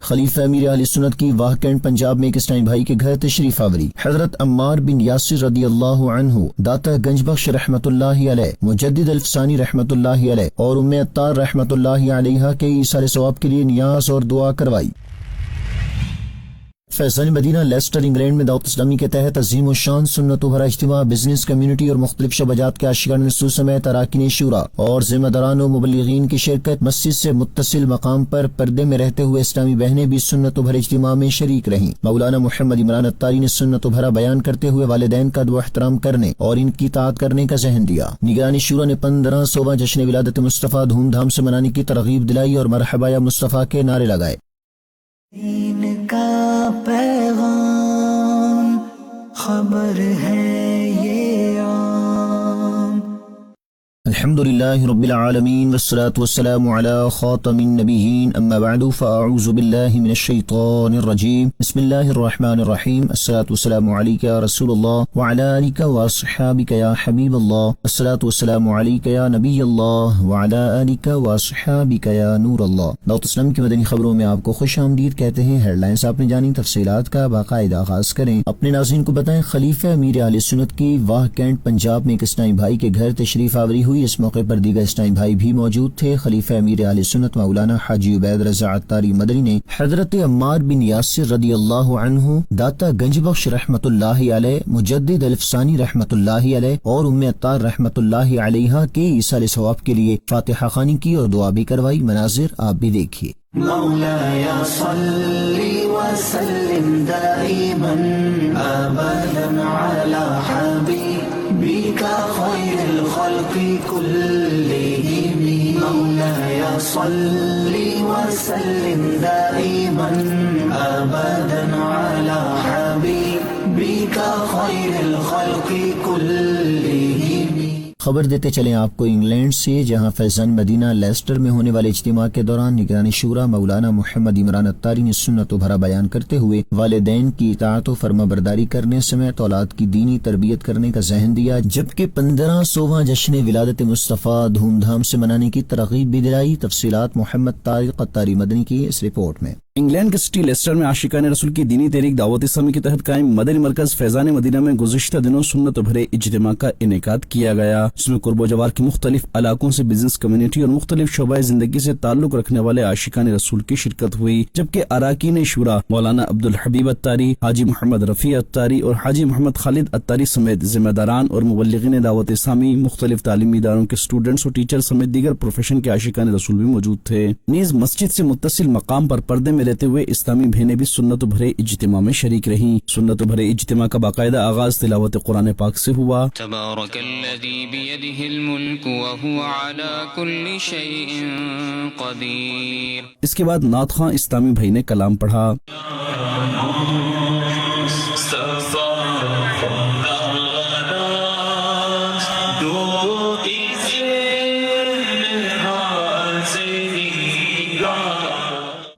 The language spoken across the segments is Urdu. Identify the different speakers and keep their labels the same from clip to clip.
Speaker 1: خلیفہ امیر اہل سنت کی واہ کینٹ پنجاب میں ایک اسٹائن بھائی کے گھر تشریف آوری۔ حضرت عمار بن یاسر رضی اللہ عنہ، داتا گنج بخش رحمت اللہ علیہ، مجدد الفسانی رحمت اللہ علیہ اور ام عطار رحمت اللہ علیہ کے ایثار ثواب کے لیے نیاز اور دعا کروائی۔ فیضان مدینہ لیسٹر انگلینڈ میں دعوت اسلامی کے تحت عظیم و شان سنت و بھرا اجتماع بزنس کمیونٹی اور مختلف شعبجات کے عاشقان رسول سمیت اراکین شورا اور ذمہ داران و مبلغین کی شرکت۔ مسجد سے متصل مقام پر پردے میں رہتے ہوئے اسلامی بہنیں بھی سنت و بھرے اجتماع میں شریک رہیں۔ مولانا محمد عمران اتاری نے سنت و بھرا بیان کرتے ہوئے والدین کا ادب و احترام کرنے اور ان کی اطاعت کرنے کا ذہن دیا۔ نگرانی شورا نے 1500واں جشن ولادت مصطفیٰ دھوم دھام سے منانے کی ترغیب دلائی اور مرحبا یا مصطفیٰ کے نعرے لگائے۔
Speaker 2: دین کا پیغام خبر ہے یہ عام۔
Speaker 1: الحمدللہ رب العالمین والصلاة والسلام علی خاتم النبیین، اما بعد فاعوذ باللہ من الشیطان الرجیم، بسم اللہ الرحمن الرحیم۔ الصلاة والسلام علیک یا رسول اللہ وعلی آلک واصحابک یا حبیب اللہ، الصلاة والسلام علیک یا نبی اللہ وعلی آلک واصحابک یا نور اللہ۔ دعوت اسلام کی مدنی خبروں میں آپ کو خوش آمدید کہتے ہیں۔ ہیڈ لائنز آپ نے جانی، تفصیلات کا باقاعدہ آغاز کریں۔ اپنے ناظرین کو بتائیں، خلیفہ امیر اہل سنت کی واہ کینٹ پنجاب میں ایک اسلامی بھائی کے گھر تشریف آوری ہوئی۔ اس موقع پر دیگر اسلامی بھائی بھی موجود تھے۔ خلیفہ امیر اہل سنت مولانا حاجی عبید رضا عطاری مدنی نے حضرت عمار بن یاسر رضی اللہ عنہ، داتا گنج بخش رحمت اللہ علیہ، مجدد الفسانی رحمت اللہ علیہ اور ام عطار رحمت اللہ علیہ کے ایثار ثواب کے لیے فاتحہ خوانی کی اور دعا بھی کروائی۔ مناظر آپ بھی دیکھیے۔
Speaker 2: مولاي صل وسلم دائما ابدا على حبيبك خير الخلق كلهم، مولاي صل وسلم دائما ابدا على حبيبك خير الخلق كلهم۔
Speaker 1: خبر دیتے چلیں آپ کو انگلینڈ سے، جہاں فیضان مدینہ لیسٹر میں ہونے والے اجتماع کے دوران نگرانی شورا مولانا محمد عمران اتاری نے سنت و بھرا بیان کرتے ہوئے والدین کی اطاعت و فرما برداری کرنے سمیت اولاد کی دینی تربیت کرنے کا ذہن دیا، جبکہ 1500واں جشن ولادت مصطفیٰ دھوم دھام سے منانے کی ترغیب بھی دلائی۔ تفصیلات محمد طارق اتاری مدنی کی اس رپورٹ میں۔
Speaker 3: انگلینڈ کے سٹی لیسٹر میں عاشقان رسول کی دینی تحریک دعوت اسلامی کے تحت قائم مدنی مرکز فیضان مدینہ میں گزشتہ دنوں سنت و بھرے اجتماع کا انعقاد کیا گیا۔ اس میں قرب و جوار کے مختلف علاقوں سے بزنس کمیونٹی اور مختلف شعبۂ زندگی سے تعلق رکھنے والے عاشقان رسول کی شرکت ہوئی، جبکہ اراکین شورا مولانا عبدالحبیب اتاری، حاجی محمد رفیع اتاری اور حاجی محمد خالد اتاری سمیت ذمہ داران اور مبلغین دعوت اسلامی، مختلف تعلیمی اداروں کے اسٹوڈنٹس اور ٹیچر سمیت دیگر پروفیشن کے عاشقان رسول بھی موجود تھے۔ نیز مسجد سے متصل مقام پر پردے میں رہتے ہوئے اسلامی بہنیں بھی سنت و بھرے اجتماع میں شریک رہیں۔ سنت و بھرے اجتماع کا باقاعدہ آغاز تلاوت قرآن پاک سے ہوا۔
Speaker 4: تبارک الذی بیدہ الملک وہو علی کل شیء قدیر۔
Speaker 3: اس کے بعد نعت خواں اسلامی بھائی نے کلام پڑھا۔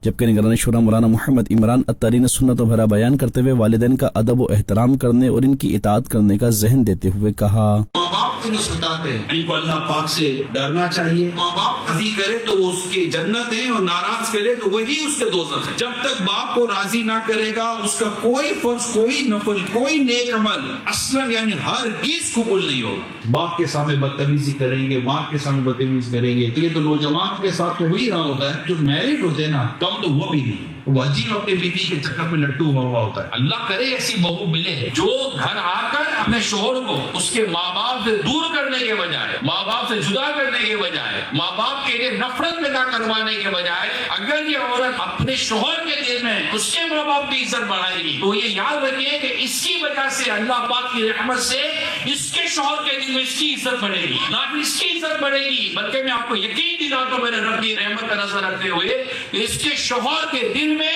Speaker 3: جبکہ نگران شورا مولانا محمد عمران اتاری نے سنت و بھرا بیان کرتے ہوئے والدین کا ادب و احترام کرنے اور ان کی اطاعت کرنے کا ذہن دیتے ہوئے کہا،
Speaker 5: ماں باپ کی نصیحت ہے، ان کو اللہ پاک سے ڈرنا چاہیے۔ ماں باپ راضی کرے تو وہ اس کی جنت ہے اور ناراض کرے تو وہی اس کے دوزخ ہے۔ جب تک باپ کو راضی نہ کرے گا اس کا کوئی فرض، کوئی نفل، کوئی نیک عمل اصلاً یعنی ہرگز قبول نہیں ہوگا۔ باپ کے سامنے بدتمیزی کریں گے، ماں کے سامنے بدتمیزی کریں گے، تو یہ تو نوجوان کے ساتھ تو وہی رہا ہوتا ہے جو میرڈ ہوتے ہیں نا، کم تو وہ بھی نہیں، وہ عجیب اپنی بیوی کے چکر میں لٹو ہوا ہوتا ہے۔ اللہ کرے ایسی بہو ملے جو گھر آ کر اپنے شوہر کو اس کے ماں باپ سے دور کرنے کے بجائے، ماں باپ سے جدا کرنے کے بجائے، ماں باپ کے لیے نفرت پیدا کروانے کے بجائے اگر یہ عورت اپنے شوہر کے دل میں اس کے ماں باپ کی عزت بڑھائے گی تو یہ یاد رکھیے کہ اس کی وجہ سے اللہ پاک کی رحمت سے اس کے شوہر کے دل میں اس کی عزت بڑھے گی، نہ کہ اس کی عزت بڑھے گی، بلکہ میں آپ کو یقین دلاتا ہوں میرے رب کی رحمت کا نظر رکھتے ہوئے اس کے شوہر کے دل میں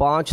Speaker 6: 5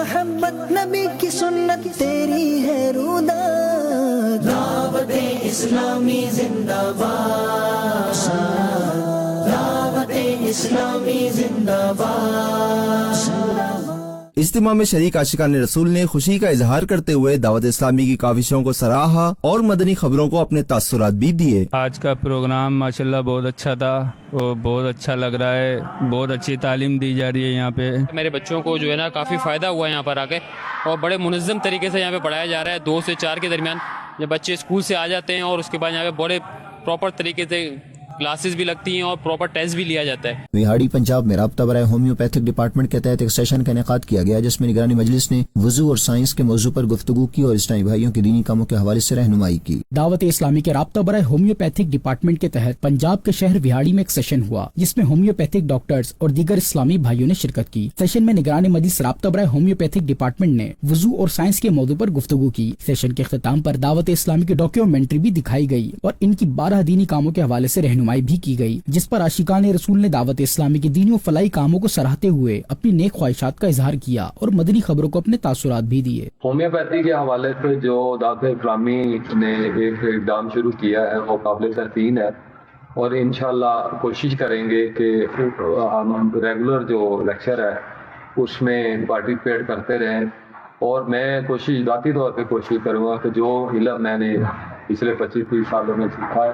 Speaker 2: محبت نبی کی سنت تیری ہے رودا. دعوت اسلامی زندہ باد, دعوت اسلامی زندہ باد.
Speaker 7: اجتماع میں شریک عاشقان رسول نے خوشی کا اظہار کرتے ہوئے دعوت اسلامی کی کاوشوں کو سراہا اور مدنی خبروں کو اپنے تاثرات بھی دیے.
Speaker 8: آج کا پروگرام ماشاءاللہ بہت اچھا تھا اور بہت اچھا لگ رہا ہے. بہت اچھی تعلیم دی جا رہی ہے یہاں پہ.
Speaker 9: میرے بچوں کو جو ہے نا کافی فائدہ ہوا ہے یہاں پر آ کے, اور بڑے منظم طریقے سے یہاں پہ پڑھایا جا رہا ہے. 2 سے 4 کے درمیان جب بچے اسکول سے آ جاتے ہیں اور اس کے بعد یہاں پہ بڑے پراپر طریقے سے کلاسز بھی لگتی ہیں اور پراپر ٹیسٹ بھی لیا جاتا ہے.
Speaker 1: وہاڑی پنجاب میں رابطہ برائے ہومیوپیتھک ڈپارٹمنٹ کے تحت ایک سیشن کا انعقاد کیا گیا جس میں نگرانی مجلس نے وضو اور سائنس کے موضوع پر گفتگو کی اور اسلامی بھائیوں کے دینی کاموں کے حوالے سے رہنمائی کی.
Speaker 10: دعوت اسلامی کے رابطہ برائے ہومیوپیتھک ڈپارٹمنٹ کے تحت پنجاب کے شہر وہاڑی میں ایک سیشن ہوا جس میں ہومیوپیتھک ڈاکٹرز اور دیگر اسلامی بھائیوں نے شرکت کی. سیشن میں نگرانی مجلس رابطہ برائے ہومیوپیتھک ڈپارٹمنٹ نے وضو اور سائنس کے موضوع پر گفتگو کی. سیشن کے اختتام پر دعوت اسلامی کی ڈاکیومنٹری بھی دکھائی گئی اور ان کی 12 دینی کاموں کے حوالے سے رہنمائی بھی کی گئی, جس پر عاشقان رسول نے دعوت اسلامی کے دینی و فلاحی کاموں کو سراہتے ہوئے اپنی نیک خواہشات کا اظہار کیا اور مدنی خبروں کو اپنے تاثرات بھی دیے.
Speaker 11: ہومیوپیتھی کے حوالے سے جو دعوت اسلامی نے ایک اقدام شروع کیا ہے وہ قابل تحسین ہے, اور انشاءاللہ کوشش کریں گے کہ ہم ریگولر جو لیکچر ہے اس میں پارٹیسپیٹ کرتے رہیں, اور میں ذاتی طور پہ کوشش کروں گا کہ جو علم میں نے پچھلے 25-30 سالوں میں سیکھا ہے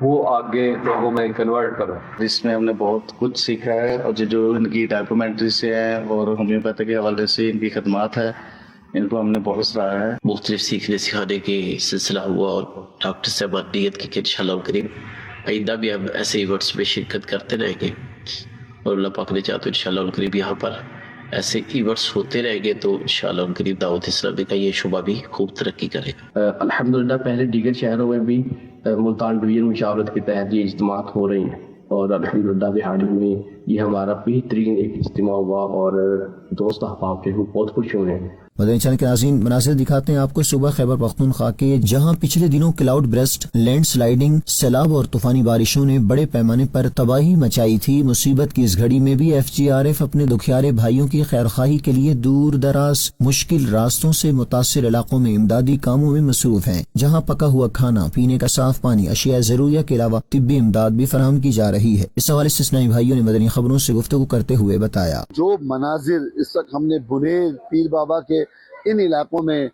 Speaker 11: وہ آگے لوگوں میں کنورٹ کرو.
Speaker 12: جس میں ہم نے بہت کچھ سیکھا ہے, اور جو ان کی ڈاکومنٹری سے ہے اور ہومیوپیتھی کے حوالے سے ان کی خدمات ہے, ان کو ہم نے بہت سراہا ہے.
Speaker 13: مختلف سیکھنے سکھانے کی سلسلہ ہوا اور ڈاکٹر صاحب نیت کی کہ انشاءاللہ کریم آئندہ بھی ہم ایسے ایونٹس میں شرکت کرتے رہیں گے, اور اللہ پاک نے چاہا تو انشاءاللہ کریم یہاں پر ایسے ایونٹس ہوتے رہیں گے تو انشاءاللہ کریم دعوت اسلامی کا یہ شعبہ بھی خوب ترقی کرے گا.
Speaker 14: الحمدللہ پہلے دیگر شہروں میں بھی ملتان ڈویژن مشاورت کے تحت یہ اجتماعات ہو رہی ہیں, اور الحمدللہ وہاڑی میں یہ ہمارا بہترین ایک اجتماع ہوا اور دوست احباب کے بہت خوش ہوئے ہیں.
Speaker 1: مدنی چینل کے ناظرین, مناظر دکھاتے ہیں آپ کو صوبہ خیبر پختونخوا کے, جہاں پچھلے دنوں کلاؤڈ برسٹ, لینڈ سلائیڈنگ, سیلاب اور طوفانی بارشوں نے بڑے پیمانے پر تباہی مچائی تھی. مصیبت کی اس گھڑی میں بھی FGRF اپنے دکھیارے بھائیوں کی خیرخواہی کے لیے دور دراز مشکل راستوں سے متاثر علاقوں میں امدادی کاموں میں مصروف ہیں, جہاں پکا ہوا کھانا, پینے کا صاف پانی, اشیاء ضروریہ کے علاوہ طبی امداد بھی فراہم کی جا رہی ہے. اس حوالے سے اسلامی بھائیوں نے مدنی خبروں سے گفتگو کرتے ہوئے بتایا,
Speaker 15: جو مناظر اس وقت ہم نے بنیر, پیر بابا کے ان علاقوں میں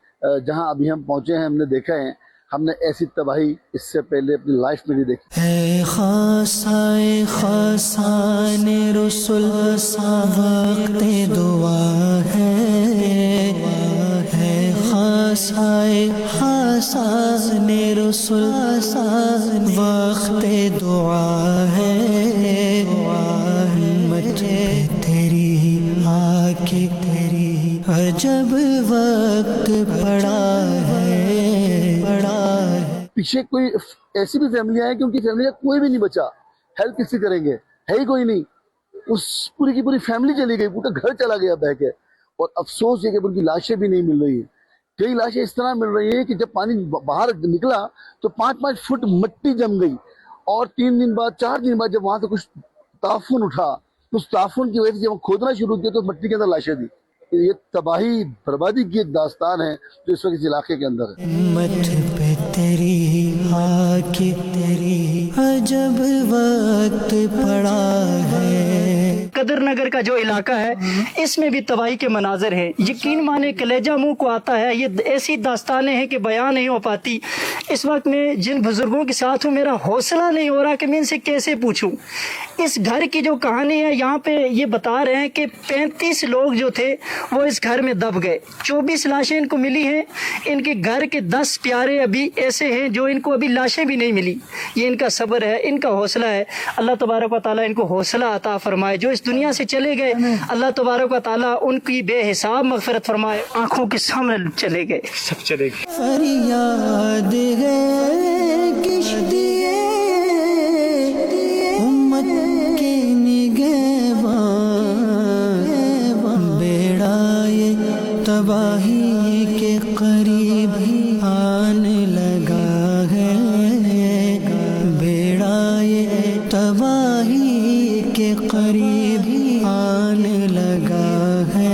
Speaker 15: جہاں ابھی ہم پہنچے ہیں ہم نے دیکھا ہے, ہم نے ایسی تباہی اس سے پہلے اپنی لائف میں نہیں دیکھی.
Speaker 2: اے خاصائے خاصان رسول وقت دعا ہے, خاصائے خاصان رسول وقت دعا ہے, مجھے تیری آ کے تیری عجب وقت پڑا ہے.
Speaker 15: پیچھے کوئی ایسی بھی فیملیاں ہیں کہ ان کی فیملی کا کوئی بھی نہیں بچا, ہیلپ کس سے کریں گے, ہے ہی کوئی نہیں. اس پوری کی پوری فیملی چلی گئی, پورا گھر چلا گیا بہ کے, اور افسوس یہ کہ ان کی لاشیں بھی نہیں مل رہی ہیں. کئی لاشیں اس طرح مل رہی ہیں کہ جب پانی باہر نکلا تو 5-5 فٹ مٹی جم گئی, اور 3 دن بعد 4 دن بعد جب وہاں سے کچھ تعفن اٹھا, اس تعفن کی وجہ سے جب ہم کھودنا شروع کیا تو مٹی کے اندر لاشیں دی. یہ تباہی بربادی کی ایک داستان ہے جو اس وقت اس علاقے کے اندر ہے.
Speaker 2: مٹھ پہ تیری آ کے تیری عجب وقت پڑا ہے.
Speaker 16: قدر نگر کا جو علاقہ ہے اس میں بھی تباہی کے مناظر ہیں. یقین مانے کلیجہ منہ کو آتا ہے. یہ ایسی داستانیں ہیں کہ بیان نہیں ہو پاتی. اس وقت میں جن بزرگوں کے ساتھ ہوں میرا حوصلہ نہیں ہو رہا کہ میں ان سے کیسے پوچھوں. اس گھر کی جو کہانی ہے یہاں پہ یہ بتا رہے ہیں کہ 35 لوگ جو تھے وہ اس گھر میں دب گئے. 24 لاشیں ان کو ملی ہیں. ان کے گھر کے 10 پیارے ابھی ایسے ہیں جو ان کو ابھی لاشیں بھی نہیں ملی. یہ ان کا صبر ہے, ان کا حوصلہ ہے. اللہ تبارک و تعالیٰ ان کو حوصلہ عطا فرمائے. جو اس دنیا سے چلے گئے اللہ تبارک و تعالیٰ ان کی بے حساب مغفرت فرمائے. آنکھوں کے سامنے چلے گئے, سب چلے گئے.
Speaker 2: فریاد ہے کشتیے امت کے نگہبان, بیڑا یہ تباہی کے قریب آنے لگا ہے. بیڑا یہ تباہی کے قریب آنے لگا ہے.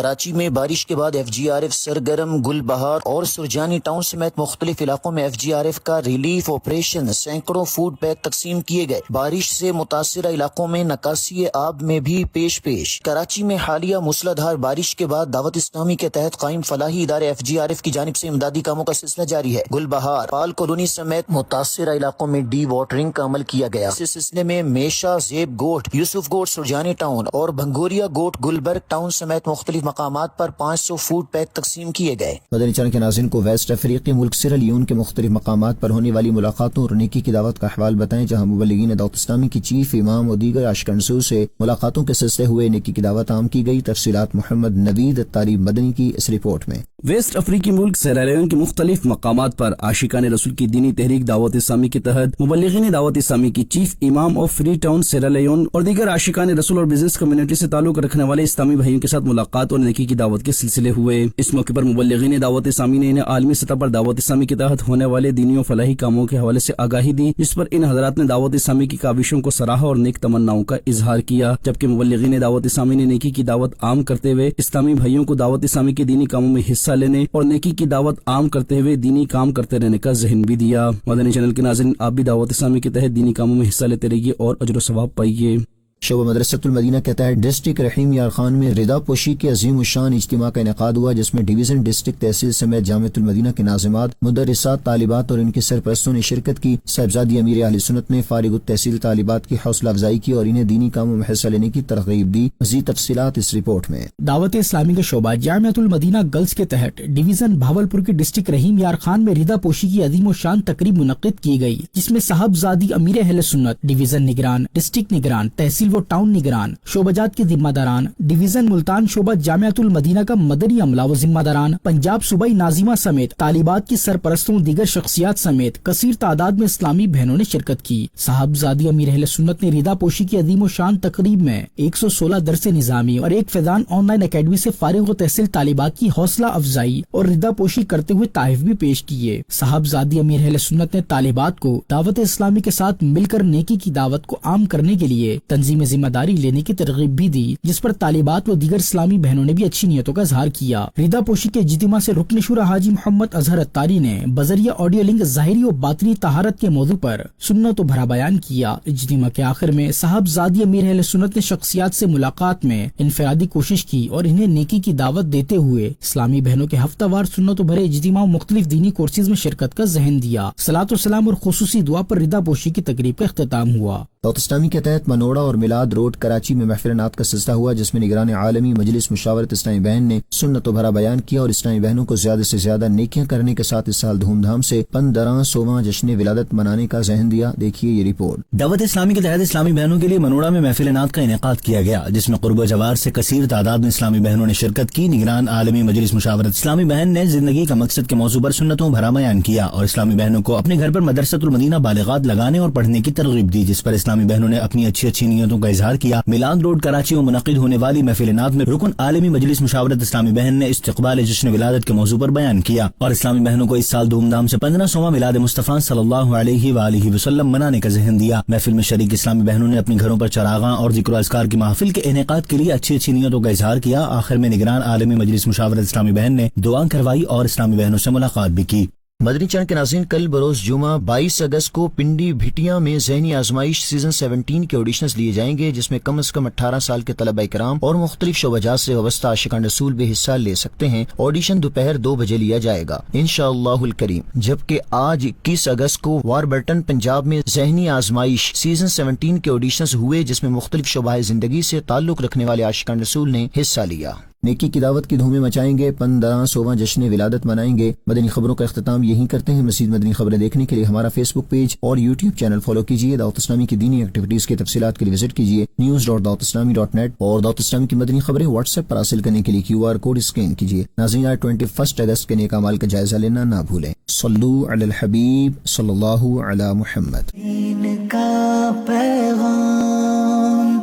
Speaker 1: کراچی میں بارش کے بعد FGRF سرگرم، گل بہار اور سرجانی ٹاؤن سمیت مختلف علاقوں میں FGRF کا ریلیف آپریشن، سینکڑوں فوڈ پیک تقسیم کیے گئے۔ بارش سے متاثرہ علاقوں میں نکاسی آب میں بھی پیش کراچی میں حالیہ موسلادھار بارش کے بعد دعوت اسلامی کے تحت قائم فلاحی ادارے FGRF کی جانب سے امدادی کاموں کا سلسلہ جاری ہے۔ گل بہار، پال کالونی سمیت متاثرہ علاقوں میں ڈی واٹرنگ کا عمل کیا گیا۔ اس سلسلے میں میشا، زیب گوٹ، یوسف گوٹ سرجانی ٹاؤن اور بھنگوریا گوٹ گلبرگ ٹاؤن سمیت مختلف مقامات پر 500 فوڈ پیک تقسیم کیے گئے۔ مدنی چینل کے ناظرین کو ویسٹ افریقی ملک سیرا لیون کے مختلف مقامات پر ہونے والی ملاقاتوں اور نیکی کی دعوت کا احوال بتائیں، جہاں مبلغین دعوت اسلامی کی چیف امام اور دیگر عاشقان سے ملاقاتوں کے سلسلے ہوئے نیکی کی دعوت عام کی گئی۔ تفصیلات محمد نوید طالب مدنی کی اس رپورٹ میں۔
Speaker 3: ویسٹ افریقی ملک سیرا لیون کے مختلف مقامات پر عاشقان رسول کی دینی تحریک دعوت اسلامی کے تحت مبلغین دعوت اسلامی کی chief imam of Freetown Sierra Leone اور دیگر عاشقان رسول اور بزنس کمیونٹی سے تعلق رکھنے والے اسلامی بھائیوں کے ساتھ ملاقات اور نیکی کی دعوت کے سلسلے ہوئے۔ اس موقع پر مبلغین دعوت اسلامی نے انہیں عالمی سطح پر دعوت اسلامی کے تحت ہونے والے دینی و فلاحی کاموں کے حوالے سے آگاہی دی، جس پر ان حضرات نے دعوت اسلامی کی کاوشوں کو سراہا اور نیک تمناؤں کا اظہار کیا، جبکہ مبلغین دعوت اسلامی نے نیکی کی دعوت عام کرتے ہوئے اسلامی بھائیوں کو دعوت اسلامی کے دینی کاموں میں حصہ لینے اور نیکی کی دعوت عام کرتے ہوئے دینی کام کرتے رہنے کا ذہن بھی دیا۔ مدنی چینل کے ناظرین، آپ بھی دعوت اسلامی کے تحت دینی کاموں میں حصہ لیتے رہیے اور اجر و ثواب پائیے۔
Speaker 1: شعبہ مدرسۃ المدینہ کے تحت ڈسٹرکٹ رحیم یار خان میں رضا پوشی کے عظیم الشان اجتماع کا انعقاد ہوا، جس میں ڈویژن، ڈسٹرکٹ، تحصیل سمیت جامعۃ المدینہ کے ناظمات، مدرسات، طالبات اور ان کے سرپرستوں نے شرکت کی۔ صاحبزادی امیر اہل سنت نے فارغ التحصیل طالبات کی حوصلہ افزائی کی اور انہیں دینی کاموں میں حصہ لینے کی ترغیب دی۔ مزید تفصیلات اس رپورٹ میں۔
Speaker 10: دعوت اسلامی کا شعبہ جامعۃ المدینہ گرلز کے تحت ڈویژن بھاولپور کے ڈسٹرکٹ رحیم یار خان میں رضا پوشی کی عظیم الشان تقریب منعقد کی گئی، جس میں صاحبزادی امیر اہل سنت، ڈویژن نگران، ڈسٹرکٹ نگران، تحصیل و ٹاؤن نگران، شعبہ جات کے ذمہ داران، ڈویژن ملتان شعبہ جامعۃ المدینہ کا مدنی عملہ و ذمہ داران، پنجاب صوبائی ناظمہ سمیت طالبات کی سرپرستوں، دیگر شخصیات سمیت کثیر تعداد میں اسلامی بہنوں نے شرکت کی۔ صاحبزادی امیر اہل سنت نے رضا پوشی کی عظیم الشان تقریب میں 116 درس نظامی اور ایک فیضان آن لائن اکیڈمی سے فارغ و تحصیل طالبات کی حوصلہ افزائی اور رضا پوشی کرتے ہوئے تحائف بھی پیش کیے۔ صاحبزادی امیر اہل سنت نے طالبات کو دعوت اسلامی کے ساتھ مل کر نیکی کی دعوت کو عام کرنے کے لیے تنظیم ذمہ داری لینے کی ترغیب بھی دی، جس پر طالبات و دیگر اسلامی بہنوں نے بھی اچھی نیتوں کا اظہار کیا۔ رضا پوشی کے اجتماع سے رکن شورا حاجی محمد اظہر اتاری نے بذریعہ آڈیو لنک ظاہری و باطنی طہارت کے موضوع پر سنت و بھرا بیان کیا۔ اجتماع کے آخر میں صاحبزادی امیر اہل سنت نے شخصیات سے ملاقات میں انفرادی کوشش کی اور انہیں نیکی کی دعوت دیتے ہوئے اسلامی بہنوں کے ہفتہ وار سنت و بھرے اجتماع و مختلف دینی کورسز میں شرکت کا ذہن دیا۔ صلاۃ و سلام اور خصوصی دعا پر رضا پوشی کی تقریب کا اختتام ہوا۔
Speaker 1: دعوت اسلامی کے تحت منوڑا اور میلاد روڈ کراچی میں محفل نعت کا سلسلہ ہوا، جس میں نگران عالمی مجلس مشاورت اسلامی بہن نے سنت و بھرا بیان کیا اور اسلامی بہنوں کو زیادہ سے زیادہ نیکیاں کرنے کے ساتھ اس سال دھوم دھام سے 15واں جشن ولادت منانے کا ذہن دیا۔ دیکھیے یہ رپورٹ۔
Speaker 4: دعوت اسلامی کے تحت اسلامی بہنوں کے لیے منوڑا میں محفل نعت کا انعقاد کیا گیا، جس میں قرب و جوار سے کثیر تعداد میں اسلامی بہنوں نے شرکت کی۔ نگران عالمی مجلس مشاورت اسلامی بہن نے زندگی کا مقصد کے موضوع پر سنتوں بھرا بیان کیا اور اسلامی بہنوں کو اپنے گھر پر مدرسۃ المدینہ بالغات لگانے اور پڑھنے کی ترغیب دی، جس پر اسلامی بہنوں نے اپنی اچھی نیتوں کا اظہار کیا۔ میلاد روڈ کراچی میں منعقد ہونے والی محفل نعت میں رکن عالمی مجلس مشاورت اسلامی بہن نے استقبال جشن ولادت کے موضوع پر بیان کیا اور اسلامی بہنوں کو اس سال دھوم دھام سے 15واں میلاد مصطفیٰ صلی اللہ علیہ وآلہ وسلم منانے کا ذہن دیا۔ محفل میں شریک اسلامی بہنوں نے اپنے گھروں پر چراغاں اور ذکر و اذکار کی محفل کے انعقاد کے لیے اچھی نیتوں کا اظہار کیا۔ آخر میں نگران عالمی مجلس مشاورت اسلامی بہن نے دعا کروائی اور اسلامی بہنوں سے ملاقات بھی کی۔
Speaker 1: مدنی چینل کے ناظرین، کل بروز جمعہ 22 اگست کو پنڈی بھٹیا میں ذہنی آزمائش سیزن 17 کے آڈیشنز لیے جائیں گے، جس میں کم از کم 18 سال کے طلبہ کرام اور مختلف شعبہ جات سے وابستہ عاشقان رسول بھی حصہ لے سکتے ہیں۔ آڈیشن دوپہر 2 بجے لیا جائے گا انشاءاللہ الکریم، جبکہ آج 21 اگست کو واربرٹن پنجاب میں ذہنی آزمائش سیزن 17 کے آڈیشنز ہوئے، جس میں مختلف شعبہ زندگی سے تعلق رکھنے والے عاشقان رسول نے حصہ لیا۔ نیکی کی دعوت کی دھومیں مچائیں گے، 15واں جشن ولادت منائیں گے۔ مدنی خبروں کا اختتام یہیں کرتے ہیں۔ مزید مدنی خبریں دیکھنے کے لیے ہمارا فیس بک پیج اور یوٹیوب چینل فالو کیجیے۔ دعوت اسلامی کی دینی ایکٹیویٹیز کی تفصیلات کے لیے وزٹ کیجیے news.dawatIslami.net اور دعوت اسلامی کی مدنی خبریں واٹس ایپ پر حاصل کرنے کے لیے QR کوڈ اسکین کیجیے۔ ناظرین، 21 اگست کے نیک اعمال کا جائزہ لینا نہ بھولیں۔ صلو علی الحبیب صلی اللہ علی محمد۔
Speaker 2: دین کا پیغام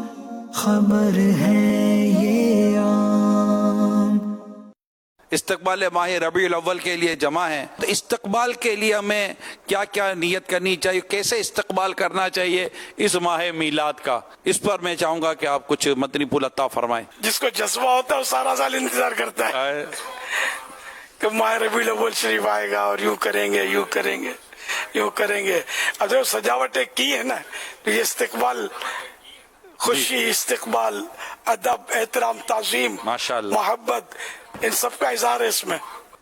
Speaker 2: خبر ہے یہ عام۔
Speaker 5: استقبال ماہ ربیع الاول کے لیے جمع ہیں، تو استقبال کے لیے ہمیں کیا کیا نیت کرنی چاہیے، کیسے استقبال کرنا چاہیے اس ماہ میلاد کا، اس پر میں چاہوں گا کہ آپ کچھ مدنی پھول عطا فرمائیں۔
Speaker 17: جس کو جذبہ ہوتا ہے وہ سارا سال انتظار کرتا ہے کہ ماہ ربیع الاول شریف آئے گا اور یوں کریں گے یوں کریں گے یوں کریں گے۔ اب جو سجاوٹیں کی ہے نا، تو یہ استقبال، خوشی، استقبال، ادب، احترام، تعظیم، محبت، ان سب کا اظہار ہے اس میں۔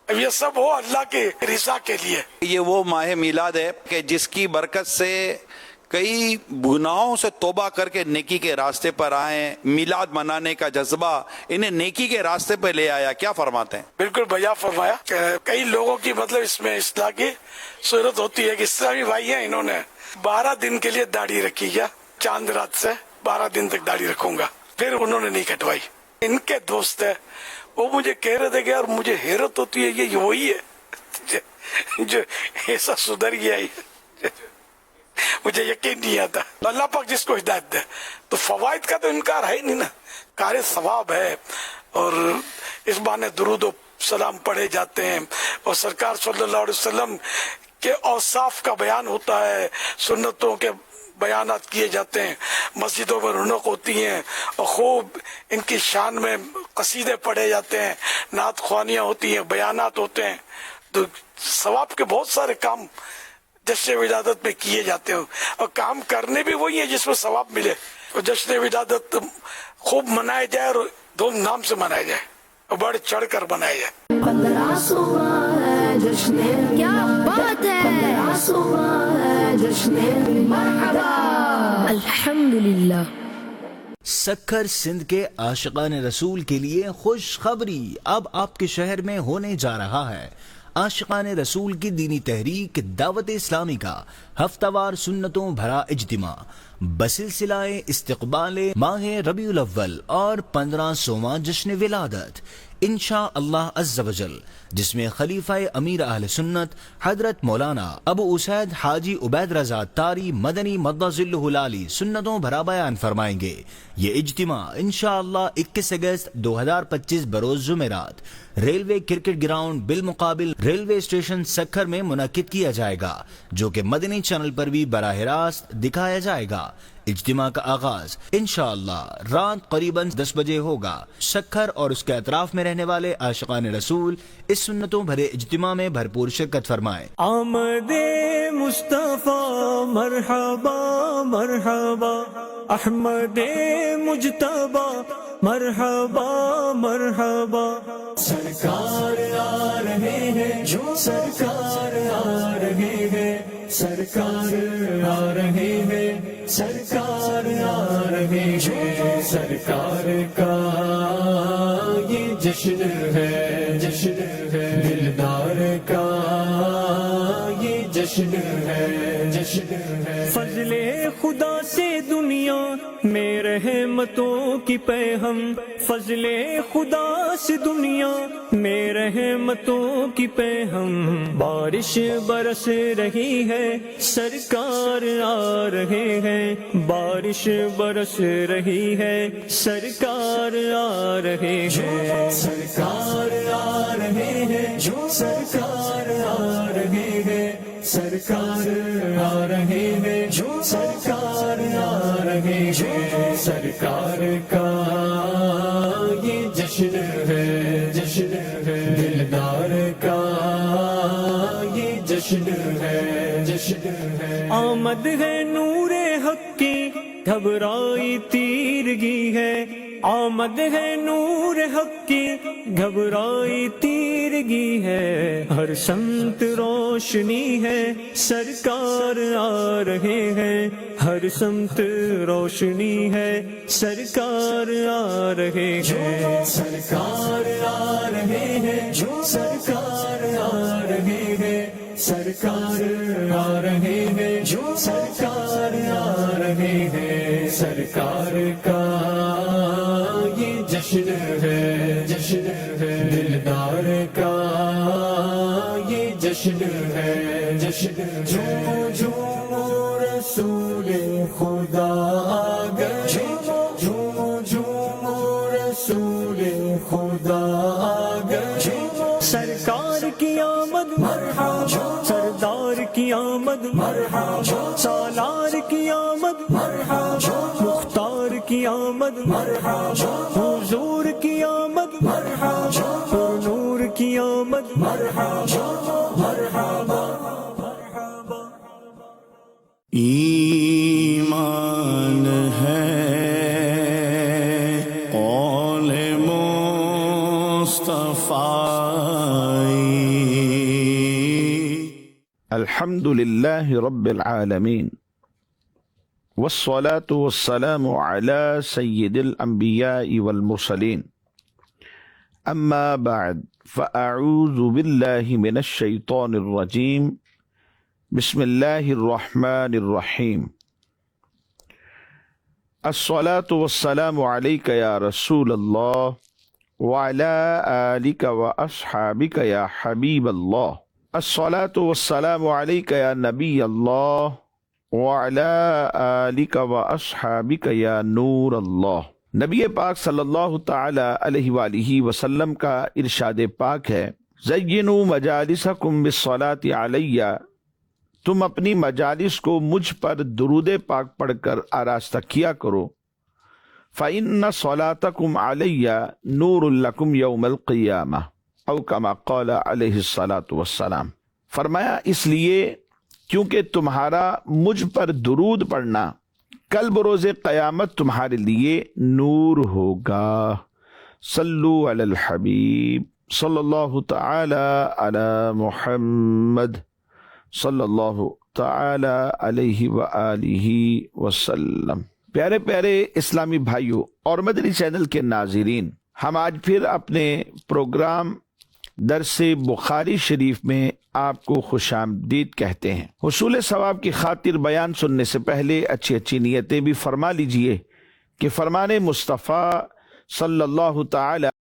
Speaker 17: اب یہ سب ہو اللہ کی رضا کے لیے۔
Speaker 5: یہ وہ ماہ میلاد ہے کہ جس کی برکت سے کئی گناہوں سے توبہ کر کے نیکی کے راستے پر آئے، میلاد منانے کا جذبہ انہیں نیکی کے راستے پہ لے آیا۔ کیا فرماتے ہیں؟
Speaker 17: بالکل بجا فرمایا کہ کئی لوگوں کی مطلب اس میں اصلاح کی صورت ہوتی ہے کہ اسلامی بھائی ہیں، انہوں نے 12 دن کے لیے داڑھی رکھی، کیا چاند رات سے 12 دن تک داڑھی رکھوں گا، پھر انہوں نے نہیں کٹوائی۔ ان کے دوست ہے، وہ مجھے کہہ رہے تھے کہ یار مجھے حیرت ہوتی ہے، یہ وہی ہے جو ایسا سدھر گیا ہے، مجھے یقین نہیں آتا۔ اللہ پاک جس کو ہدایت دے، تو فوائد کا تو انکار ہے نہیں نا، کار ثواب ہے، اور اس بہانے درود و سلام پڑھے جاتے ہیں، اور سرکار صلی اللہ علیہ وسلم کے اوصاف کا بیان ہوتا ہے، سنتوں کے بیانات کیے جاتے ہیں، مسجدوں میں رونق ہوتی ہیں، اور خوب ان کی شان میں قصیدے پڑھے جاتے ہیں، نعت خوانیاں ہوتی ہیں، بیانات ہوتے ہیں، تو ثواب کے بہت سارے کام جشن ولادت میں کیے جاتے ہیں، اور کام کرنے بھی وہی ہیں جس میں ثواب ملے۔ اور جشن ولادت خوب منائے جائے اور دھوم دھام سے منایا جائے اور بڑھ چڑھ کر منایا جائے۔
Speaker 18: 15 صبح ہے جشن، کیا بات ہے، 15 صبح ہے جشن، مرحبا الحمدللہ۔
Speaker 4: سکھر سندھ کے عاشقان رسول کے لیے خوشخبری اب آپ کے شہر میں ہونے جا رہا ہے۔ عاشقان رسول کی دینی تحریک دعوت اسلامی کا ہفتہ وار سنتوں بھرا اجتماع بسلسلہ استقبال ماہ ربیع الاول اور 15واں جشن ولادت انشاء اللہ عز و جل، جس میں خلیفہ امیر اہل سنت حضرت مولانا ابو اسید حاجی عبید رضا تاری مدنی مد ظلہ العالی سنتوں بھرا بیان فرمائیں گے۔ یہ اجتماع انشاءاللہ 21 اگست 2025 بروز جمعرات ریلوے کرکٹ گراؤنڈ بالمقابل ریلوے اسٹیشن سکھر میں منعقد کیا جائے گا، جو کہ مدنی چینل پر بھی براہ راست دکھایا جائے گا۔ اجتماع کا آغاز انشاءاللہ رات قریباً 10 بجے ہوگا۔ سکھر اور اس کے اطراف میں رہنے والے عاشقان رسول اس سنتوں بھرے اجتماع میں بھرپور شرکت فرمائیں۔
Speaker 19: آمد مصطفیٰ مرحبا مرحبا، احمد مجتبی مرحبا مرحبا، سرکار آ رہے ہیں، سرکار آ رہے ہیں، سرکار آ رہے ہیں، سرکار آ رہے ہیں، سرکار کا یہ جشن ہے، جشن ہے، دلدار کا یہ جشن ہے، جشن ہے۔ فضل خدا سے دنیا میں رحمتوں کی پیہم، فضل خدا سے دنیا میں رحمتوں کی پیہم، بارش برس رہی ہے، سرکار آ رہے ہیں، بارش برس رہی ہے، سرکار آ رہے ہیں، سرکار آ رہے ہیں، سرکار آ رہے ہیں، سرکار آ رہے ہیں، سرکار آ رہے ہیں، سرکار کا یہ جشن ہے، جشن ہے، دلدار کا یہ جشن ہے، جشن ہے۔ آمد ہے نور حق کی گھبرائی تیرگی ہے، آمد ہے نور حق کی گھبرائی تیرگی ہے، ہر سمت روشنی ہے، سرکار آ رہے ہیں، ہر سمت روشنی ہے، سرکار آ رہے ہیں، سرکار آ رہے ہیں، سرکار آ رہے ہیں، سرکار آ رہے ہیں، سرکار آ رہے ہیں، سرکار کا یہ جشن ہے، جشن ہے، دلدار کا یہ جشن ہے، جشن ہے۔ جھومو جھومو رسول خدا آ گئے، جھومو جھومو رسول خدا آ گئے، جھومو کی آمد مرحبا سردار کی آمد مرحبا سالار کی آمد مرحبا مختار کی آمد مرحبا حضور کی آمد مرحبا نور کی آمد مرحبا مرحبا
Speaker 20: ایمان ہے قول
Speaker 21: الحمد لله رب العالمين والصلاة والسلام على سيد الأنبياء والمرسلين أما بعد فأعوذ بالله من الشيطان الرجيم بسم الله الرحمن الرحيم الصلاة والسلام عليك يا رسول الله وعلى آلك وأصحابك يا حبيب الله الصلاة والسلام عليك يا نبي الله وعلى آلك وأصحابك يا نور الله۔ نبی پاک صلی اللہ تعالی علیہ وآلہ وسلم کا ارشاد پاک ہے، زینوا مجالسکم بالصلاة علی، تم اپنی مجالس کو مجھ پر درود پاک پڑھ کر آراستہ کیا کرو، فإن صلاتکم علی نور لکم یوم القیامہ، او کما قال علیہ الصلاۃ والسلام۔ فرمایا اس لیے کیونکہ تمہارا مجھ پر درود پڑھنا کل بروز قیامت تمہارے لیے نور ہوگا۔ صلو علی الحبیب صلی اللہ تعالی علی محمد صلی اللہ تعالی علیہ وآلہ وسلم۔ پیارے پیارے اسلامی بھائیوں اور مدنی چینل کے ناظرین، ہم آج پھر اپنے پروگرام درس بخاری شریف میں آپ کو خوش آمدید کہتے ہیں۔ حصول ثواب کی خاطر بیان سننے سے پہلے اچھی اچھی نیتیں بھی فرما لیجئے کہ فرمان مصطفیٰ صلی اللہ تعالی